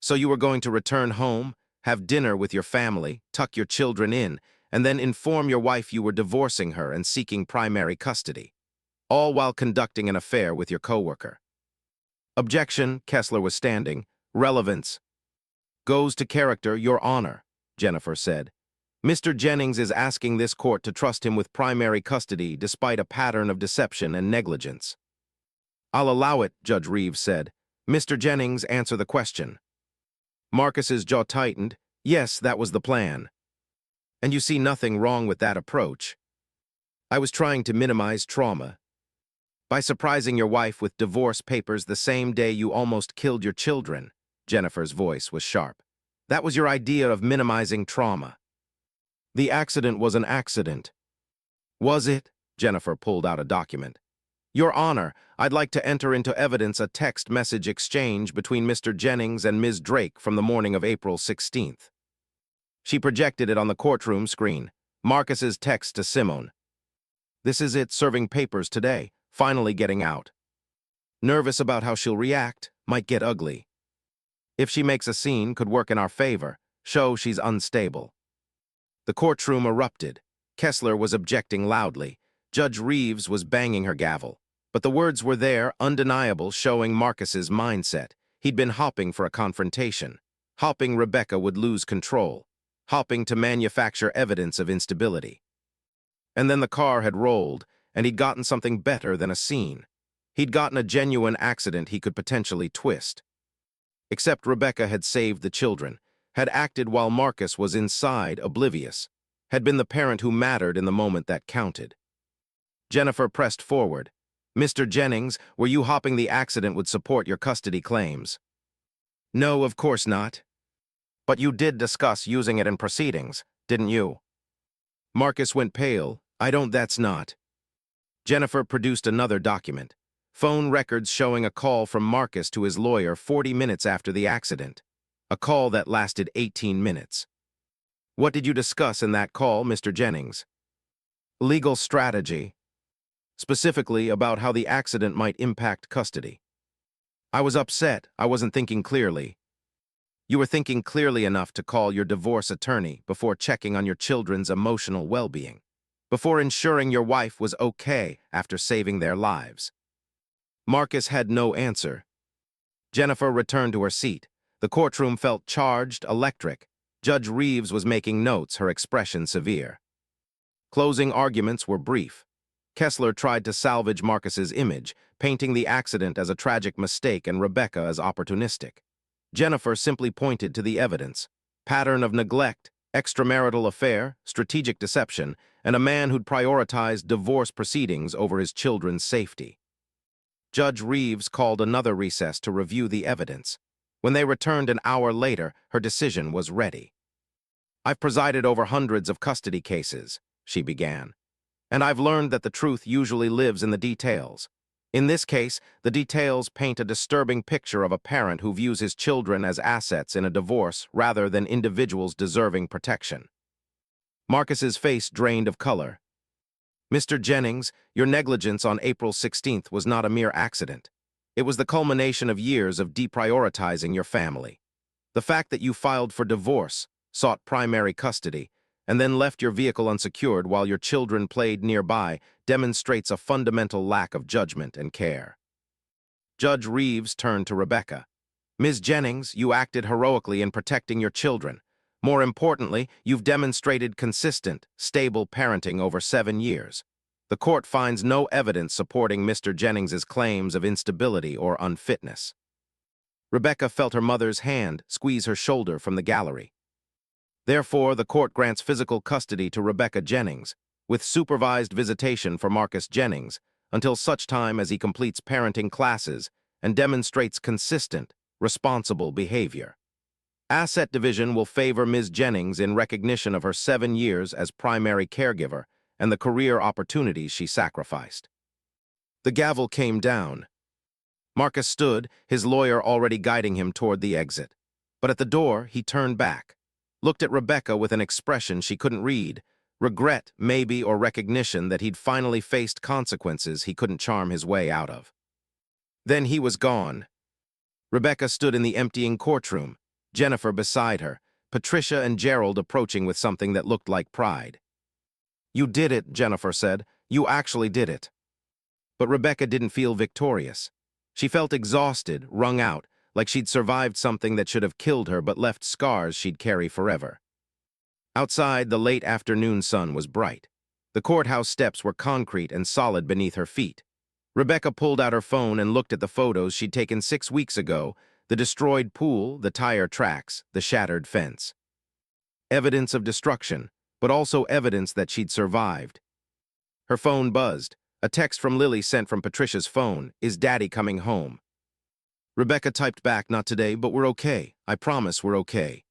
So you were going to return home, have dinner with your family, tuck your children in, and then inform your wife you were divorcing her and seeking primary custody, all while conducting an affair with your coworker. Objection, Kessler was standing. Relevance. Goes to character, Your Honor, Jennifer said. Mr. Jennings is asking this court to trust him with primary custody despite a pattern of deception and negligence. I'll allow it, Judge Reeves said. Mr. Jennings, answer the question. Marcus's jaw tightened. Yes, that was the plan. And you see nothing wrong with that approach. I was trying to minimize trauma. By surprising your wife with divorce papers the same day you almost killed your children, Jennifer's voice was sharp. That was your idea of minimizing trauma. The accident was an accident. Was it? Jennifer pulled out a document. Your Honor, I'd like to enter into evidence a text message exchange between Mr. Jennings and Ms. Drake from the morning of April 16th. She projected it on the courtroom screen. Marcus's text to Simone. This is it, serving papers today, finally getting out. Nervous about how she'll react, might get ugly. If she makes a scene, could work in our favor, show she's unstable. The courtroom erupted. Kessler was objecting loudly. Judge Reeves was banging her gavel. But the words were there, undeniable, showing Marcus's mindset. He'd been hopping for a confrontation. Hopping Rebecca would lose control. Hopping to manufacture evidence of instability. And then the car had rolled, and he'd gotten something better than a scene. He'd gotten a genuine accident he could potentially twist. Except Rebecca had saved the children, had acted while Marcus was inside, oblivious, had been the parent who mattered in the moment that counted. Jennifer pressed forward. Mr. Jennings, were you hopping the accident would support your custody claims? No, of course not. But you did discuss using it in proceedings, didn't you? Marcus went pale. That's not. Jennifer produced another document. Phone records showing a call from Marcus to his lawyer 40 minutes after the accident. A call that lasted 18 minutes. What did you discuss in that call, Mr. Jennings? Legal strategy. Specifically about how the accident might impact custody. I was upset. I wasn't thinking clearly. You were thinking clearly enough to call your divorce attorney before checking on your children's emotional well-being, before ensuring your wife was okay after saving their lives. Marcus had no answer. Jennifer returned to her seat. The courtroom felt charged, electric. Judge Reeves was making notes, her expression severe. Closing arguments were brief. Kessler tried to salvage Marcus's image, painting the accident as a tragic mistake and Rebecca as opportunistic. Jennifer simply pointed to the evidence. Pattern of neglect, extramarital affair, strategic deception, and a man who'd prioritized divorce proceedings over his children's safety. Judge Reeves called another recess to review the evidence. When they returned an hour later, her decision was ready. "I've presided over hundreds of custody cases," she began, "and I've learned that the truth usually lives in the details. In this case, the details paint a disturbing picture of a parent who views his children as assets in a divorce rather than individuals deserving protection." Marcus's face drained of color. "Mr. Jennings, your negligence on April 16th was not a mere accident. It was the culmination of years of deprioritizing your family. The fact that you filed for divorce, sought primary custody, and then left your vehicle unsecured while your children played nearby demonstrates a fundamental lack of judgment and care." Judge Reeves turned to Rebecca. "Ms. Jennings, you acted heroically in protecting your children. More importantly, you've demonstrated consistent, stable parenting over 7 years. The court finds no evidence supporting Mr. Jennings's claims of instability or unfitness." Rebecca felt her mother's hand squeeze her shoulder from the gallery. "Therefore, the court grants physical custody to Rebecca Jennings, with supervised visitation for Marcus Jennings, until such time as he completes parenting classes and demonstrates consistent, responsible behavior. Asset division will favor Ms. Jennings in recognition of her 7 years as primary caregiver and the career opportunities she sacrificed." The gavel came down. Marcus stood, his lawyer already guiding him toward the exit. But at the door, he turned back, looked at Rebecca with an expression she couldn't read, regret, maybe, or recognition that he'd finally faced consequences he couldn't charm his way out of. Then he was gone. Rebecca stood in the emptying courtroom, Jennifer beside her, Patricia and Gerald approaching with something that looked like pride. "You did it," Jennifer said. "You actually did it." But Rebecca didn't feel victorious. She felt exhausted, wrung out, like she'd survived something that should have killed her but left scars she'd carry forever. Outside, the late afternoon sun was bright. The courthouse steps were concrete and solid beneath her feet. Rebecca pulled out her phone and looked at the photos she'd taken 6 weeks ago, the destroyed pool, the tire tracks, the shattered fence. Evidence of destruction, but also evidence that she'd survived. Her phone buzzed. A text from Lily sent from Patricia's phone, "Is Daddy coming home?" Rebecca typed back, "Not today, but we're okay. I promise we're okay."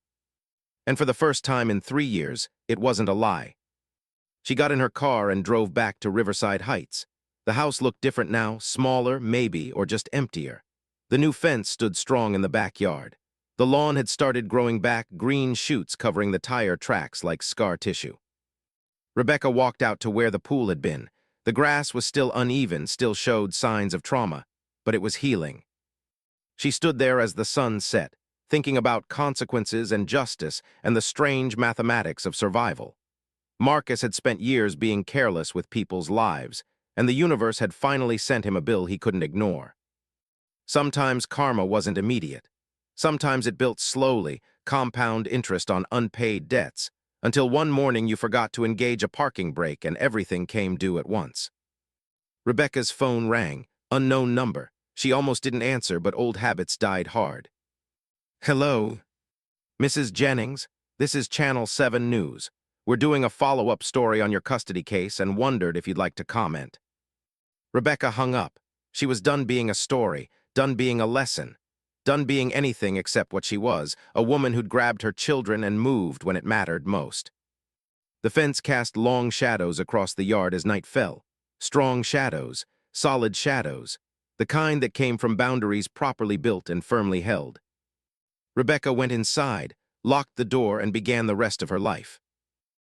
And for the first time in 3 years, it wasn't a lie. She got in her car and drove back to Riverside Heights. The house looked different now, smaller, maybe, or just emptier. The new fence stood strong in the backyard. The lawn had started growing back, green shoots covering the tire tracks like scar tissue. Rebecca walked out to where the pool had been. The grass was still uneven, still showed signs of trauma, but it was healing. She stood there as the sun set, thinking about consequences and justice and the strange mathematics of survival. Marcus had spent years being careless with people's lives, and the universe had finally sent him a bill he couldn't ignore. Sometimes karma wasn't immediate. Sometimes it built slowly, compound interest on unpaid debts, until one morning you forgot to engage a parking brake and everything came due at once. Rebecca's phone rang, unknown number. She almost didn't answer, but old habits died hard. "Hello? Mrs. Jennings, this is Channel 7 News. We're doing a follow-up story on your custody case and wondered if you'd like to comment." Rebecca hung up. She was done being a story, done being a lesson, done being anything except what she was, a woman who'd grabbed her children and moved when it mattered most. The fence cast long shadows across the yard as night fell. Strong shadows, solid shadows, the kind that came from boundaries properly built and firmly held. Rebecca went inside, locked the door, and began the rest of her life.